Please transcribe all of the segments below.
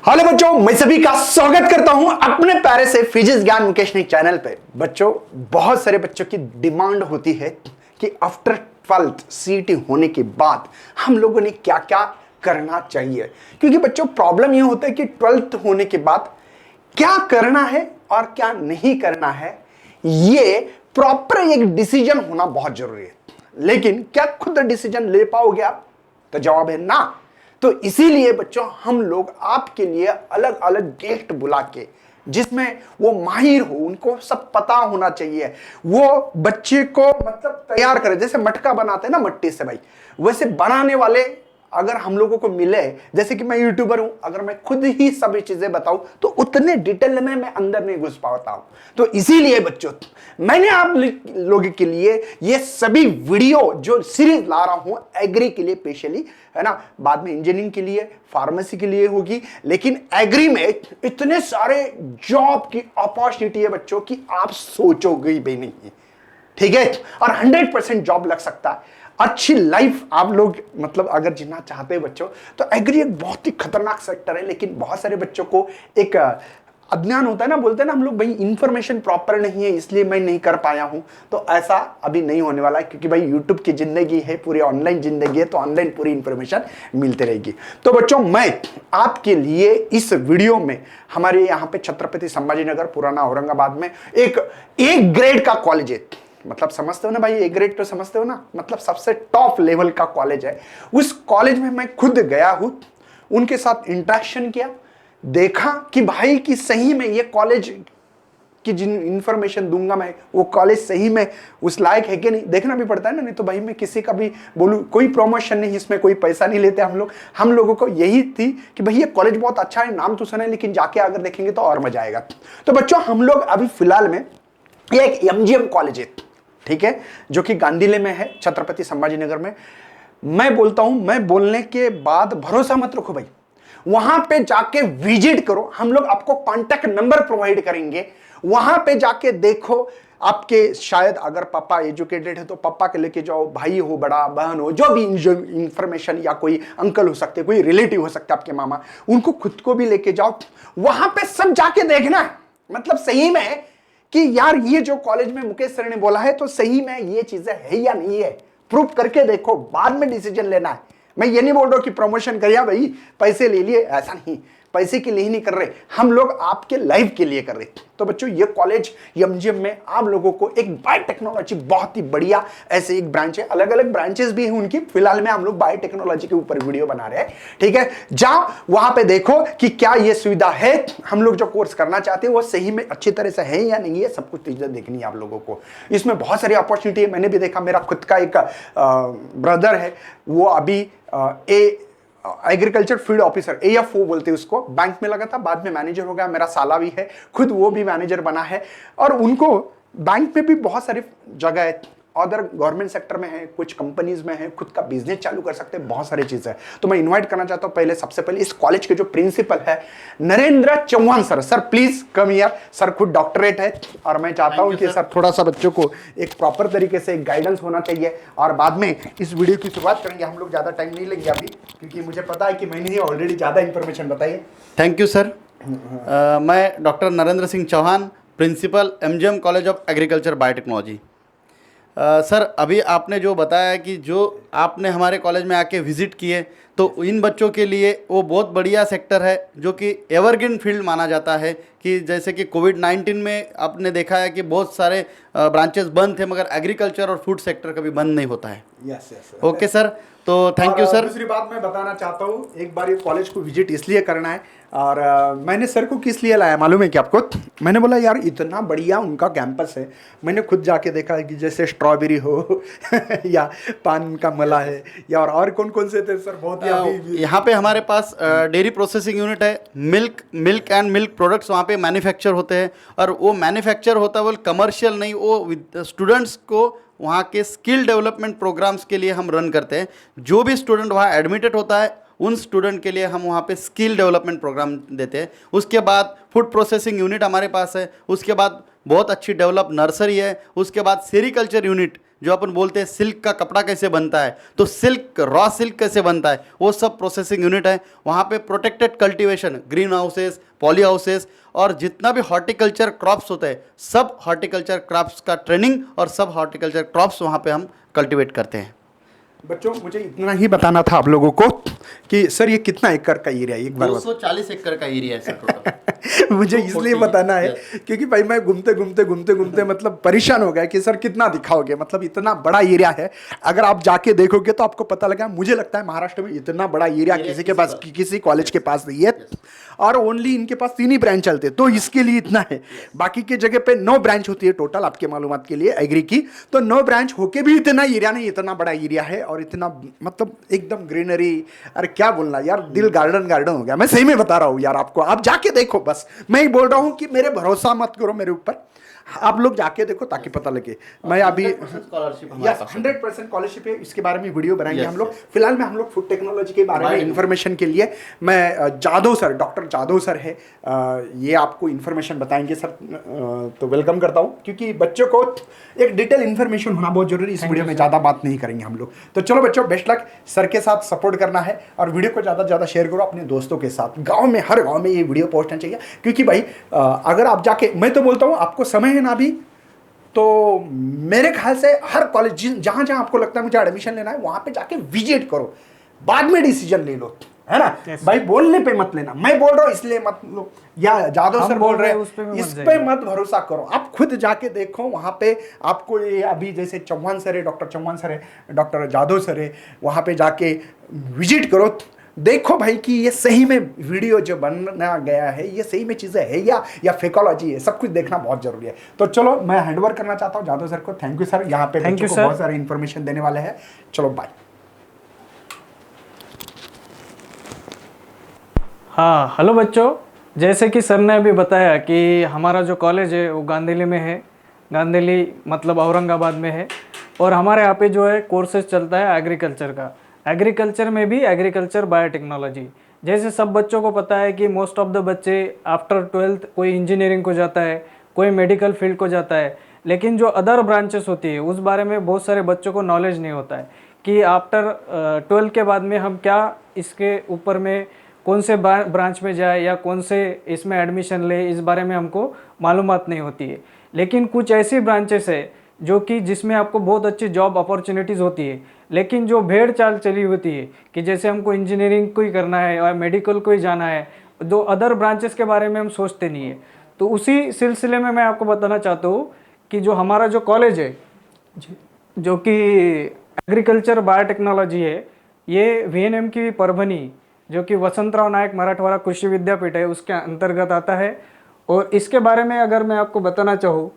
Hello बच्चों, मैं सभी का स्वागत करता हूं अपने प्यारे से फिजिक्स ज्ञान मुकेश चैनल पे। बच्चों, बहुत सारे बच्चों की डिमांड होती है कि आफ्टर 12th सीईटी होने के बाद हम लोगों ने क्या क्या करना चाहिए, क्योंकि बच्चों प्रॉब्लम ये होता है कि 12th होने के बाद क्या करना है और क्या नहीं करना है, ये प्रॉपर एक डिसीजन होना बहुत जरूरी है। लेकिन क्या खुद डिसीजन ले पाओगे आप? तो जवाब है ना। तो इसीलिए बच्चों हम लोग आपके लिए अलग अलग गेस्ट बुला के, जिसमें वो माहिर हो, उनको सब पता होना चाहिए, वो बच्चे को मतलब तैयार करे। जैसे मटका बनाते हैं ना मट्टी से भाई, वैसे बनाने वाले अगर हम लोगों को मिले, जैसे कि मैं यूट्यूबर हूं, अगर मैं खुद ही सभी चीजें बताऊं तो उतने डिटेल में मैं अंदर नहीं घुस पाता हूं। तो इसीलिए बच्चों मैंने आप लोगों के लिए ये सभी वीडियो जो सीरीज ला रहा हूं एग्री के लिए स्पेशली, है ना, बाद में इंजीनियरिंग के लिए, फार्मेसी के लिए होगी, लेकिन एग्री में इतने सारे जॉब की अपॉर्चुनिटी है बच्चों की आप सोचोगे भी नहीं। ठीक है, और 100% जॉब लग सकता है, अच्छी लाइफ आप लोग मतलब अगर जीना चाहते हैं बच्चों, तो एग्री एक बहुत ही खतरनाक सेक्टर है। लेकिन बहुत सारे बच्चों को एक अज्ञान होता है ना, बोलते हैं ना हम लोग भाई इंफॉर्मेशन प्रॉपर नहीं है इसलिए मैं नहीं कर पाया हूं। तो ऐसा अभी नहीं होने वाला है, क्योंकि भाई यूट्यूब की जिंदगी है, पूरी ऑनलाइन जिंदगी है, तो ऑनलाइन पूरी इंफॉर्मेशन मिलती रहेगी। तो बच्चों मैं आपके लिए इस वीडियो में हमारे यहाँ पे छत्रपति संभाजीनगर पुराना औरंगाबाद में एक ग्रेड का कॉलेज है, मतलब समझते हो ना भाई, ए ग्रेड तो समझते हो ना, मतलब सबसे टॉप लेवल का कॉलेज है। उस कॉलेज में मैं खुद गया हूं, उनके साथ इंटरेक्शन किया, देखा कि भाई कि सही में ये कॉलेज की जिन इंफॉर्मेशन दूंगा मैं, वो कॉलेज सही में उस लायक है कि नहीं, देखना भी पड़ता है ना। नहीं तो भाई मैं किसी का भी बोलूं, कोई प्रमोशन नहीं, इसमें कोई पैसा नहीं लेते हम लोगों को यही थी कि भाई ये कॉलेज बहुत अच्छा है, नाम तो सुना है, लेकिन जाके अगर देखेंगे तो और मजा आएगा। तो बच्चों हम लोग अभी फिलहाल में ये एक एमजीएम कॉलेज है, ठीक है, जो कि गांधीले में है, छत्रपति संभाजीनगर में। मैं बोलता हूं, मैं बोलने के बाद भरोसा मत रखो भाई, वहां पे जाके विजिट करो, हम लोग आपको कांटेक्ट नंबर प्रोवाइड करेंगे, वहां पे जाके देखो। आपके शायद अगर पापा एजुकेटेड है तो पापा के लेके जाओ, भाई हो, बड़ा बहन हो, जो भी इंफॉर्मेशन, या कोई अंकल हो सकते, कोई रिलेटिव हो सकते आपके मामा, उनको खुद को भी लेके जाओ, वहां पे सब जाके देखना है, मतलब सही में कि यार ये जो कॉलेज में मुकेश सर ने बोला है तो सही में ये चीजें है या नहीं है, प्रूफ करके देखो, बाद में डिसीजन लेना है। मैं ये नहीं बोल रहा हूं कि प्रमोशन करिए भाई पैसे ले लिए, ऐसा नहीं, पैसे के लिए ही नहीं कर रहे, हम लोग आपके लाइफ के लिए कर रहे। तो बच्चों ये कॉलेज एमजीएम में आप लोगों को एक बायोटेक्नोलॉजी बहुत ही बढ़िया ऐसे एक ब्रांच है, अलग अलग ब्रांचेस भी हैं उनकी, फिलहाल में हम लोग बायोटेक्नोलॉजी के ऊपर वीडियो बना रहे हैं, ठीक है। जाओ वहां पे देखो कि क्या ये सुविधा है, हम लोग जो कोर्स करना चाहते हैं वो सही में अच्छी तरह से है या नहीं है, सब कुछ चीजें देखनी है आप लोगों को। इसमें बहुत सारी अपॉर्चुनिटी है, मैंने भी देखा, मेरा खुद का एक ब्रदर है, वो अभी एग्रीकल्चर फील्ड ऑफिसर, एएफओ बोलते हैं उसको, बैंक में लगा था, बाद में मैनेजर हो गया। मेरा साला भी है, खुद वो भी मैनेजर बना है, और उनको बैंक में भी बहुत सारी जगह है, अदर गवर्नमेंट सेक्टर में है, कुछ कंपनीज में है, खुद का बिजनेस चालू कर सकते हैं, बहुत सारी चीजें हैं। तो मैं इनवाइट करना चाहता हूं पहले, सबसे पहले इस कॉलेज के जो प्रिंसिपल है Narendra Chauhan sir. Sir please come here. Sir खुद डॉक्टरेट है, और मैं चाहता हूं कि सर थोड़ा सा बच्चों को एक प्रॉपर तरीके से गाइडेंस होना चाहिए, और बाद में इस वीडियो की शुरुआत करेंगे। हम लोग ज्यादा टाइम नहीं लेंगे अभी, क्योंकि मुझे पता है कि मैंने ही ऑलरेडी ज्यादा इंफॉर्मेशन बताई। Thank you sir. मैं doctor Narendra Singh Chauhan, principal MGM college of agriculture biotechnology. Sir अभी आपने जो बताया कि जो आपने हमारे कॉलेज में आके विज़िट किए, तो इन बच्चों के लिए वो बहुत बढ़िया सेक्टर है, जो कि एवरग्रीन फील्ड माना जाता है। कि जैसे कि कोविड-19 में आपने देखा है कि बहुत सारे ब्रांचेस बंद थे, मगर एग्रीकल्चर और फूड सेक्टर कभी बंद नहीं होता है। यस यस, ओके सर, तो थैंक यू सर। दूसरी बात मैं बताना चाहता हूँ, एक बार ये कॉलेज को विजिट इसलिए करना है, और मैंने सर को किस लिए लाया मालूम है कि आपको? मैंने बोला यार इतना बढ़िया उनका कैंपस है, मैंने खुद जाके देखा है कि जैसे स्ट्रॉबेरी हो या पान का मला है, या और कौन से थे सर, बहुत ही यहाँ पे हमारे पास डेयरी प्रोसेसिंग यूनिट है, मिल्क एंड मिल्क प्रोडक्ट्स वहाँ पे मैन्युफैक्चर होते हैं, और वो मैन्युफैक्चर होता है वो कमर्शियल नहीं, वो स्टूडेंट्स को वहाँ के स्किल डेवलपमेंट प्रोग्राम्स के लिए हम रन करते हैं। जो भी स्टूडेंट वहाँ एडमिटेड होता है उन स्टूडेंट के लिए हम वहाँ पे स्किल डेवलपमेंट प्रोग्राम देते हैं। उसके बाद फूड प्रोसेसिंग यूनिट हमारे पास है, उसके बाद बहुत अच्छी डेवलप नर्सरी है। उसके बाद सेरिकल्चर यूनिट, जो अपन बोलते हैं सिल्क का कपड़ा कैसे बनता है, तो सिल्क रॉ सिल्क कैसे बनता है, वो सब प्रोसेसिंग यूनिट है। वहाँ पे protected cultivation, green houses, poly houses और जितना भी हॉर्टिकल्चर क्रॉप्स होते हैं, सब हॉर्टिकल्चर क्रॉप्स का ट्रेनिंग और सब हॉर्टिकल्चर क्रॉप्स वहाँ पे हम कल्टीवेट करते हैं। बच्चों मुझे इतना ही बताना था आप लोगों को कि सर ये कितना एकड़ का एरिया है, एक बार 240 एकड़ का एरिया है सर टोटल। मुझे इसलिए बताना है क्योंकि भाई मैं घूमते मतलब परेशान हो गया कि सर कितना दिखाओगे, मतलब इतना बड़ा एरिया है। अगर आप जाके देखोगे तो आपको पता लगा, मुझे लगता है महाराष्ट्र में इतना बड़ा एरिया किसी के पास, किसी कॉलेज के पास नहीं है, और ओनली इनके पास 3 ही ब्रांच चलते, तो इसके लिए इतना है। बाकी के जगह पे 9 ब्रांच होती है टोटल, आपके मालूमात के लिए एग्री की, तो 9 ब्रांच होके भी इतना एरिया नहीं, इतना बड़ा एरिया है और इतना मतलब एकदम ग्रीनरी। अरे क्या बोलना यार, दिल गार्डन गार्डन हो गया। मैं सही में बता रहा हूँ यार आपको, आप जाके देखो बस। मैं ही बोल रहा हूँ कि मेरे भरोसा मत करो मेरे ऊपर, आप लोग जाके देखो ताकि पता लगे। मैं अभी 100% स्कॉलरशिप है, इसके बारे में वीडियो बनाएंगे हम लोग। फिलहाल में हम लोग फूड टेक्नोलॉजी के बारे में इंफॉर्मेशन के लिए मैं Jadhav sir, doctor Jadhav sir है, ये आपको इंफॉर्मेशन बताएंगे सर। तो वेलकम करता हूँ, क्योंकि बच्चों को एक डिटेल इंफॉर्मेशन होना बहुत जरूरी। इस वीडियो में ज़्यादा बात नहीं करेंगे हम लोग। तो चलो बच्चों, बेस्ट लक। सर के साथ सपोर्ट करना है और वीडियो को ज़्यादा से ज़्यादा शेयर करो अपने दोस्तों के साथ। गाँव में, हर गाँव में ये वीडियो पहुँचना चाहिए, क्योंकि भाई अगर आप जाके, मैं तो बोलता हूँ आपको समय है ना भी, तो मेरे ख्याल से हर कॉलेज जहां जहां आपको लगता है मुझे एडमिशन लेना है, वहां पे जाके विजिट करो, बाद में डिसीजन ले लो, है ना। भाई बोलने पे मत लेना, मैं बोल रहा हूं इसलिए मत लो, या जादव सर बोल रहे हैं इस पे मत भरोसा करो। आप खुद जाके देखो, वहां पे आपको ये अभी जैसे चौहान सर है, डॉक्टर चौहान सर है, डॉक्टर जादव सर है, वहां पे जाके विजिट करो, देखो भाई कि ये सही में वीडियो जो बनना गया है ये सही में चीज़ें है या फेकोलॉजी है, सब कुछ देखना बहुत जरूरी है। तो चलो मैं हैंडओवर करना चाहता हूँ जादव सर को। थैंक यू सर, यहाँ पे बच्चों को बहुत सारी इंफॉर्मेशन देने वाले हैं। चलो बाय। हाँ, हेलो बच्चों, जैसे कि सर ने अभी बताया कि हमारा जो कॉलेज है वो गांधीली में है। गांधीली मतलब औरंगाबाद में है, और हमारे यहाँ पे जो है कोर्सेज चलता है एग्रीकल्चर का। एग्रीकल्चर में भी एग्रीकल्चर बायोटेक्नोलॉजी। जैसे सब बच्चों को पता है कि मोस्ट ऑफ द बच्चे आफ्टर 12th कोई इंजीनियरिंग को जाता है, कोई मेडिकल फील्ड को जाता है, लेकिन जो अदर ब्रांचेस होती है उस बारे में बहुत सारे बच्चों को नॉलेज नहीं होता है कि आफ्टर 12th के बाद में हम क्या इसके ऊपर में कौन से ब्रांच में जाए या कौन से इसमें एडमिशन ले, इस बारे में हमको मालूमात नहीं होती है। लेकिन कुछ ऐसी ब्रांचेस है जो कि जिसमें आपको बहुत अच्छी जॉब अपॉर्चुनिटीज़ होती है, लेकिन जो भेड़ चाल चली होती है कि जैसे हमको इंजीनियरिंग को ही करना है और मेडिकल को ही जाना है, दो अदर ब्रांचेस के बारे में हम सोचते नहीं है। तो उसी सिलसिले में मैं आपको बताना चाहता हूँ कि जो हमारा जो कॉलेज है जो कि एग्रीकल्चर बायोटेक्नोलॉजी है, ये VNM की परभनी जो कि वसंतराव नायक मराठवाड़ा कृषि विद्यापीठ है उसके अंतर्गत आता है। और इसके बारे में अगर मैं आपको बताना चाहूँ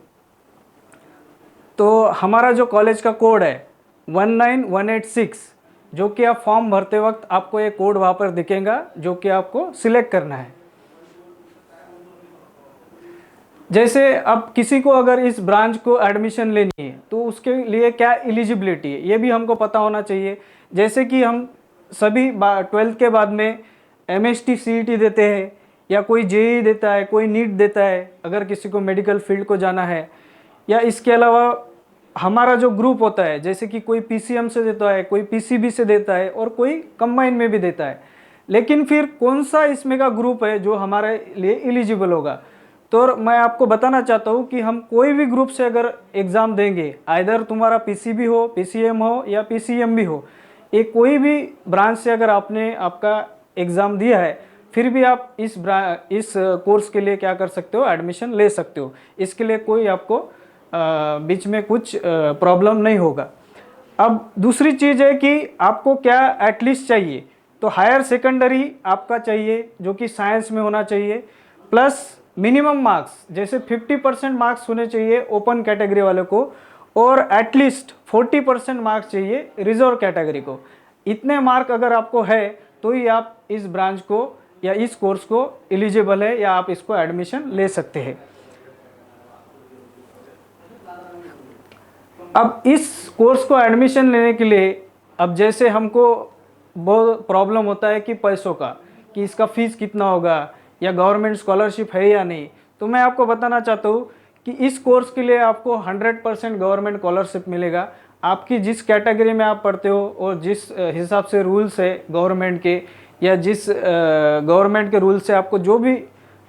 तो हमारा जो कॉलेज का कोड है 19186, जो कि आप फॉर्म भरते वक्त आपको एक कोड वहाँ पर दिखेगा जो कि आपको सिलेक्ट करना है। जैसे अब किसी को अगर इस ब्रांच को एडमिशन लेनी है तो उसके लिए क्या एलिजिबिलिटी है ये भी हमको पता होना चाहिए। जैसे कि हम सभी 12th के बाद में MST CET देते हैं, या कोई JEE देता है, कोई नीट देता है अगर किसी को मेडिकल फील्ड को जाना है, या इसके अलावा हमारा जो ग्रुप होता है जैसे कि कोई PCM से देता है, कोई PCB से देता है और कोई कंबाइन में भी देता है। लेकिन फिर कौन सा इसमें का ग्रुप है जो हमारे लिए एलिजिबल होगा, तो मैं आपको बताना चाहता हूँ कि हम कोई भी ग्रुप से अगर एग्ज़ाम देंगे, आइदर तुम्हारा PCB हो, PCM हो या PCM भी हो, ये कोई भी ब्रांच से अगर आपने आपका एग्ज़ाम दिया है, फिर भी आप इस कोर्स के लिए क्या कर सकते हो, एडमिशन ले सकते हो। इसके लिए कोई आपको बीच में कुछ प्रॉब्लम नहीं होगा। अब दूसरी चीज़ है कि आपको क्या एटलीस्ट चाहिए, तो हायर सेकेंडरी आपका चाहिए जो कि साइंस में होना चाहिए, प्लस मिनिमम मार्क्स जैसे 50% मार्क्स होने चाहिए ओपन कैटेगरी वाले को, और एटलीस्ट 40% मार्क्स चाहिए रिजर्व कैटेगरी को। इतने मार्क अगर आपको है तो ही आप इस ब्रांच को या इस कोर्स को एलिजिबल है या आप इसको एडमिशन ले सकते हैं। अब इस कोर्स को एडमिशन लेने के लिए अब जैसे हमको बहुत प्रॉब्लम होता है कि पैसों का, कि इसका फ़ीस कितना होगा या गवर्नमेंट स्कॉलरशिप है या नहीं, तो मैं आपको बताना चाहता हूँ कि इस कोर्स के लिए आपको 100% गवर्नमेंट स्कॉलरशिप मिलेगा। आपकी जिस कैटेगरी में आप पढ़ते हो और जिस हिसाब से रूल्स है गवर्नमेंट के, या जिस गवर्नमेंट के रूल से आपको जो भी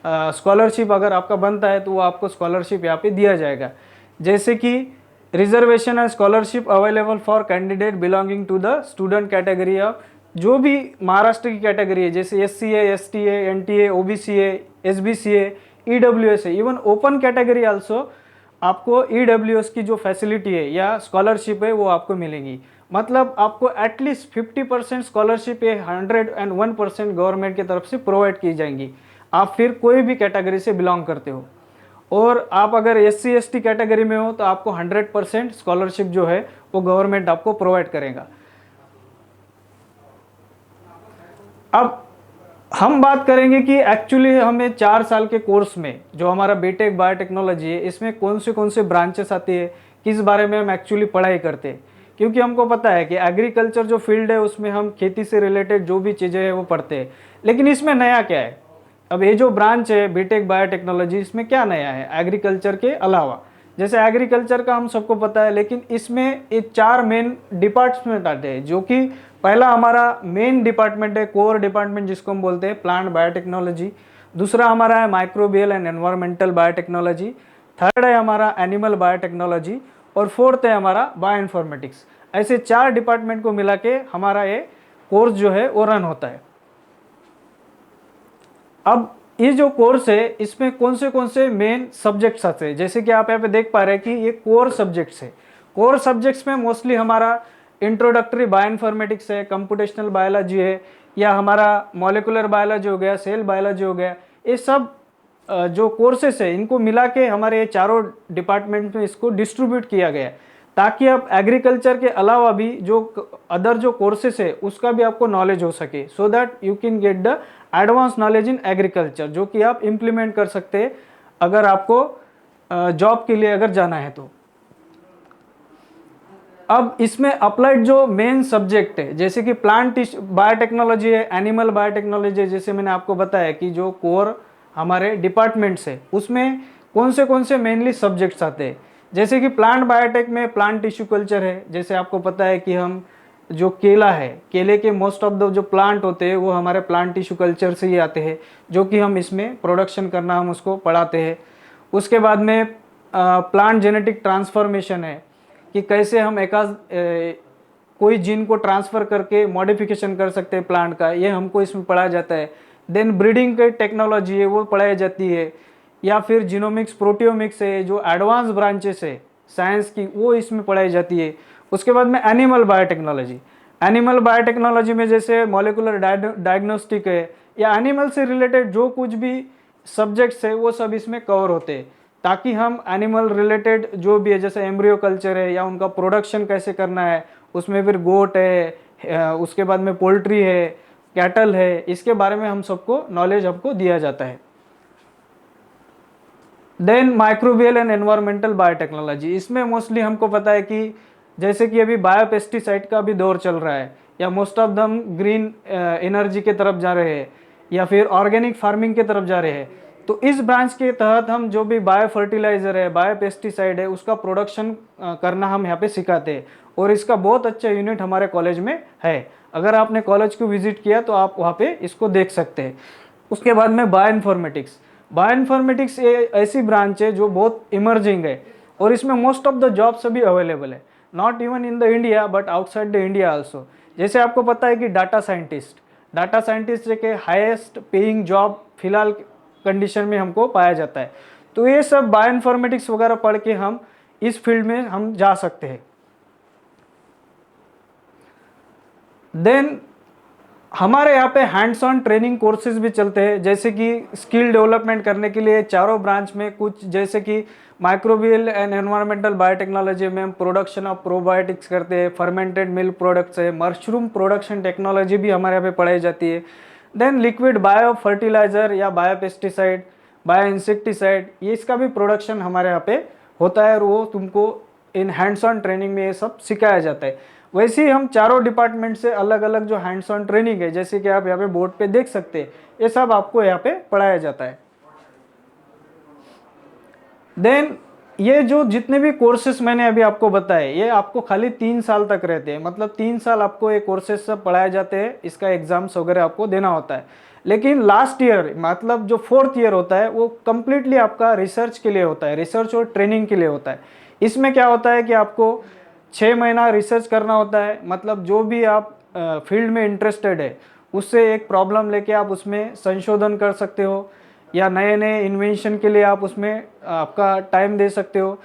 स्कॉलरशिप अगर आपका बनता है तो वो आपको स्कॉलरशिप यहाँ पे दिया जाएगा। जैसे कि reservation and scholarship available for candidate belonging to the student category of, जो भी महाराष्ट्र की कैटेगरी है जैसे SC है, ST है, NT है, OBC है, SBC है, EWS है, इवन ओपन कैटेगरी आल्सो आपको EWS की जो फैसिलिटी है या स्कॉलरशिप है वो आपको मिलेगी। मतलब आपको एटलीस्ट 50% स्कॉलरशिप है 101% गवर्नमेंट की तरफ से प्रोवाइड की जाएंगी। आप फिर कोई भी कैटेगरी से बिलोंग करते हो, और आप अगर SC ST कैटेगरी में हो तो आपको 100% स्कॉलरशिप जो है वो गवर्नमेंट आपको प्रोवाइड करेगा। अब हम बात करेंगे कि एक्चुअली हमें 4 साल के कोर्स में जो हमारा बीटेक बायोटेक्नोलॉजी है इसमें कौन से ब्रांचेस आती है, किस बारे में हम एक्चुअली पढ़ाई करते हैं। क्योंकि हमको पता है कि एग्रीकल्चर जो फील्ड है उसमें हम खेती से रिलेटेड जो भी चीज़ें हैं वो पढ़ते हैं, लेकिन इसमें नया क्या है। अब ये जो ब्रांच है बीटेक बायोटेक्नोलॉजी, इसमें क्या नया है एग्रीकल्चर के अलावा। जैसे एग्रीकल्चर का हम सबको पता है, लेकिन इसमें ये 4 मेन डिपार्टमेंट आते हैं, जो कि पहला हमारा मेन डिपार्टमेंट है, कोर डिपार्टमेंट जिसको हम बोलते हैं प्लांट बायोटेक्नोलॉजी। दूसरा हमारा है microbial and environmental biotechnology. Third है हमारा एनिमल बायोटेक्नोलॉजी, और फोर्थ है हमारा बायो इन्फॉर्मेटिक्स। ऐसे 4 डिपार्टमेंट को मिला के हमारा ये कोर्स जो है वो रन होता है। अब ये जो कोर्स है इसमें कौन से मेन सब्जेक्ट्स आते हैं, जैसे कि आप यहाँ पे देख पा रहे हैं कि ये कोर सब्जेक्ट्स है। कोर सब्जेक्ट्स में मोस्टली हमारा इंट्रोडक्टरी बायो इन्फॉर्मेटिक्स है, कंप्यूटेशनल बायोलॉजी है, या हमारा मॉलिक्यूलर बायोलॉजी हो गया, सेल बायोलॉजी हो गया। ये सब जो कोर्सेस है इनको मिला के हमारे ये चारों डिपार्टमेंट में इसको डिस्ट्रीब्यूट किया गया है, ताकि आप एग्रीकल्चर के अलावा भी जो अदर जो कोर्सेस है उसका भी आपको नॉलेज हो सके, so that you can get the advance knowledge in agriculture, जो कि आप इम्प्लीमेंट कर सकते हैं अगर आपको जॉब के लिए अगर जाना है तो। अब इसमें अप्लाइड जो मेन सब्जेक्ट है जैसे कि प्लांट बायोटेक्नोलॉजी है, एनिमल बायोटेक्नोलॉजी है, जैसे मैंने आपको बताया कि जो कोर हमारे डिपार्टमेंट्स है उसमें कौन से मेनली सब्जेक्ट्स आते हैं। जैसे कि प्लांट बायोटेक में प्लांट टिश्यू कल्चर है। जैसे आपको पता है कि हम जो केला है, केले के मोस्ट ऑफ द जो प्लांट होते हैं वो हमारे प्लांट टिश्यू कल्चर से ही आते हैं, जो कि हम इसमें प्रोडक्शन करना हम उसको पढ़ाते हैं। उसके बाद में प्लांट जेनेटिक ट्रांसफॉर्मेशन है कि कैसे हम कोई जीन को ट्रांसफ़र करके मॉडिफिकेशन कर सकते हैं प्लांट का, ये हमको इसमें पढ़ाया जाता है। देन ब्रीडिंग की टेक्नोलॉजी है वो पढ़ाई जाती है, या फिर जीनोमिक्स प्रोटियोमिक्स है जो एडवांस ब्रांचेस है साइंस की, वो इसमें पढ़ाई जाती है। उसके बाद में एनिमल बायोटेक्नोलॉजी, एनिमल बायोटेक्नोलॉजी में जैसे मॉलिक्यूलर डायग्नोस्टिक है या एनिमल से रिलेटेड जो कुछ भी सब्जेक्ट्स है वो सब इसमें कवर होते हैं, ताकि हम एनिमल रिलेटेड जो भी है जैसे एम्ब्रियो कल्चर है या उनका प्रोडक्शन कैसे करना है, उसमें फिर गोट है, उसके बाद में पोल्ट्री है, कैटल है, इसके बारे में हम सबको नॉलेज हमको दिया जाता है। Then microbial and environmental biotechnology, इसमें मोस्टली हमको पता है कि जैसे कि अभी बायोपेस्टिसाइड का भी दौर चल रहा है, या most of them green energy के तरफ जा रहे हैं, या फिर ऑर्गेनिक फार्मिंग के तरफ जा रहे हैं। तो इस ब्रांच के तहत हम जो भी बायो फर्टिलाइज़र है, बायो पेस्टिसाइड है, उसका प्रोडक्शन करना हम यहाँ पे सिखाते हैं, और इसका बहुत अच्छा यूनिट हमारे कॉलेज में है। अगर आपने कॉलेज को विजिट किया तो आप वहाँ पे इसको देख सकते हैं। उसके बाद में बायो इन्फॉर्मेटिक्स, बायो इन्फॉर्मेटिक्स ये ऐसी ब्रांच है जो बहुत इमर्जिंग है, और इसमें मोस्ट ऑफ द जॉब सभी अवेलेबल है, not even in the India but outside the India also. जैसे आपको पता है कि डाटा साइंटिस्ट एक हाईएस्ट पेइंग जॉब फिलहाल कंडीशन में हमको पाया जाता है। तो ये सब बायो इन्फॉर्मेटिक्स वगैरह पढ़ के हम इस फील्ड में हम जा सकते हैं। देन हमारे यहाँ पे हैंड्स ऑन ट्रेनिंग कोर्सेज भी चलते हैं, जैसे कि स्किल डेवलपमेंट करने के लिए चारों ब्रांच में कुछ, जैसे कि माइक्रोबियल एंड एनवायरमेंटल बायोटेक्नोलॉजी में हम प्रोडक्शन ऑफ प्रोबायोटिक्स करते हैं, फर्मेंटेड मिल्क प्रोडक्ट्स है, मशरूम प्रोडक्शन टेक्नोलॉजी भी हमारे यहाँ पे पढ़ाई जाती है। देन लिक्विड बायो फर्टिलाइज़र या बायो पेस्टिसाइड, बायो इंसेक्टिसाइड, ये इसका भी प्रोडक्शन हमारे यहाँ पे होता है, और वो तुमको इन हैंड्स ऑन ट्रेनिंग में ये सब सिखाया जाता है। वैसे ही हम चारों डिपार्टमेंट से अलग अलग जो हैंड्स ऑन ट्रेनिंग है, जैसे कि आप यहाँ पे बोर्ड पे देख सकते हैं, ये सब आपको यहाँ पे पढ़ाया जाता है। देन ये जो जितने भी कोर्सेस मैंने अभी आपको बताए ये आपको खाली 3 साल तक रहते हैं, मतलब 3 साल आपको ये कोर्सेस सब पढ़ाए जाते हैं, इसका एग्जाम्स वगैरह आपको देना होता है। लेकिन लास्ट ईयर मतलब जो 4th ईयर होता है वो कम्प्लीटली आपका रिसर्च के लिए होता है, रिसर्च और ट्रेनिंग के लिए होता है। इसमें क्या होता है कि आपको 6 महीना रिसर्च करना होता है, मतलब जो भी आप फील्ड में इंटरेस्टेड है उससे एक प्रॉब्लम लेके आप उसमें संशोधन कर सकते हो, या नए नए इन्वेंशन के लिए आप उसमें आपका टाइम दे सकते हो।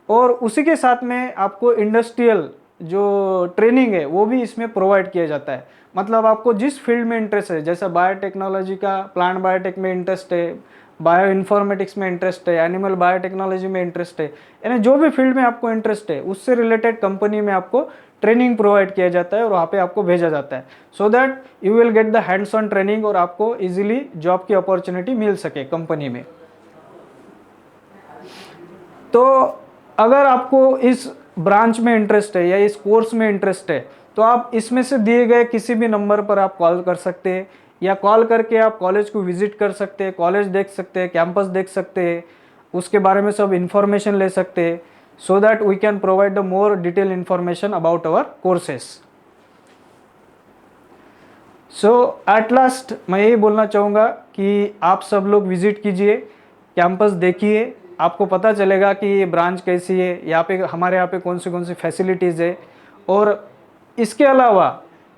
और उसी के साथ में आपको इंडस्ट्रियल जो ट्रेनिंग है वो भी इसमें प्रोवाइड किया जाता है। मतलब आपको जिस फील्ड में इंटरेस्ट है, जैसे बायोटेक्नोलॉजी का प्लांट बायोटेक में इंटरेस्ट है, बायो इन्फॉर्मेटिक्स में इंटरेस्ट है, एनिमल बायोटेक्नोलॉजी में इंटरेस्ट है, यानी जो भी फील्ड में आपको इंटरेस्ट है उससे रिलेटेड कंपनी में आपको ट्रेनिंग प्रोवाइड किया जाता है और वहाँ पे आपको भेजा जाता है, so that you will get the hands on training और आपको इजीली जॉब की अपॉर्चुनिटी मिल सके कंपनी में। तो अगर आपको इस ब्रांच में इंटरेस्ट है या इस कोर्स में इंटरेस्ट है तो आप इसमें से दिए गए किसी भी नंबर पर आप कॉल कर सकते हैं, या कॉल करके आप कॉलेज को विजिट कर सकते हैं, कॉलेज देख सकते हैं, कैंपस देख सकते हैं, उसके बारे में सब इंफॉर्मेशन ले सकते हैं, so that we can provide the more detailed information about our courses. So at last मैं यही बोलना चाहूँगा कि आप सब लोग विजिट कीजिए, कैंपस देखिए, आपको पता चलेगा कि ये ब्रांच कैसी है, यहाँ पे हमारे यहाँ पे कौन सी फैसिलिटीज़ है, और इसके अलावा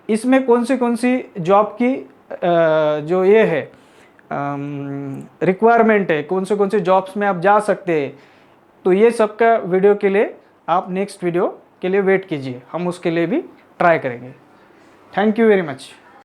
इसमें कौन सी जॉब की जो ये है रिक्वायरमेंट है, कौन सी जॉब्स में आप जा सकते हैं। तो ये सब का वीडियो के लिए आप नेक्स्ट वीडियो के लिए वेट कीजिए, हम उसके लिए भी ट्राई करेंगे। Thank you very much.